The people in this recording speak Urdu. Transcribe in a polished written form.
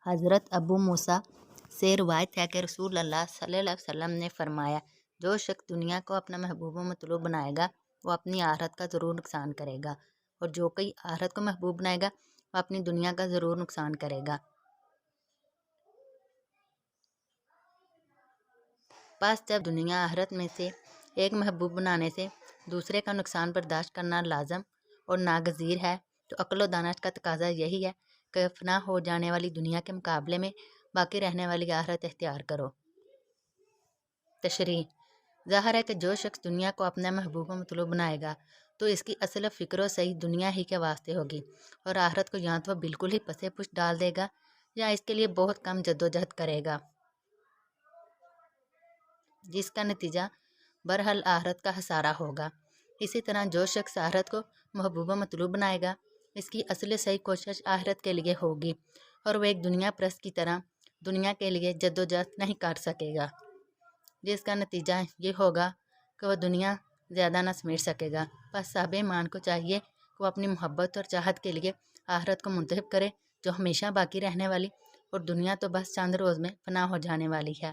حضرت ابو موسیٰ سے روایت ہے کہ رسول اللہ صلی اللہ علیہ وسلم نے فرمایا، جو شخص دنیا کو اپنا محبوب و مطلوب بنائے گا وہ اپنی آخرت کا ضرور نقصان کرے گا، اور جو کوئی آخرت کو محبوب بنائے گا وہ اپنی دنیا کا ضرور نقصان کرے گا۔ پس جب دنیا آخرت میں سے ایک محبوب بنانے سے دوسرے کا نقصان برداشت کرنا لازم اور ناگزیر ہے، تو عقل و دانش کا تقاضا یہی ہے کہ فنا ہو جانے والی دنیا کے مقابلے میں باقی رہنے والی آخرت اختیار کرو۔ تشریح: ظاہر ہے کہ جو شخص دنیا کو اپنا محبوب و مطلوب بنائے گا تو اس کی اصل فکر و سعی دنیا ہی کے واسطے ہوگی، اور آخرت کو یا تو وہ بالکل ہی پسے پش ڈال دے گا یا اس کے لیے بہت کم جدوجہد کرے گا، جس کا نتیجہ برحال آخرت کا خسارہ ہوگا۔ اسی طرح جو شخص آخرت کو محبوب و مطلوب بنائے گا اس کی اصل صحیح کوشش آخرت کے لیے ہوگی، اور وہ ایک دنیا پرست کی طرح دنیا کے لیے جدوجہد نہیں کر سکے گا، جس کا نتیجہ یہ ہوگا کہ وہ دنیا زیادہ نہ سمیٹ سکے گا۔ پس صاحب ایمان کو چاہیے کہ وہ اپنی محبت اور چاہت کے لیے آخرت کو منتخب کرے جو ہمیشہ باقی رہنے والی، اور دنیا تو بس چند روز میں فنا ہو جانے والی ہے۔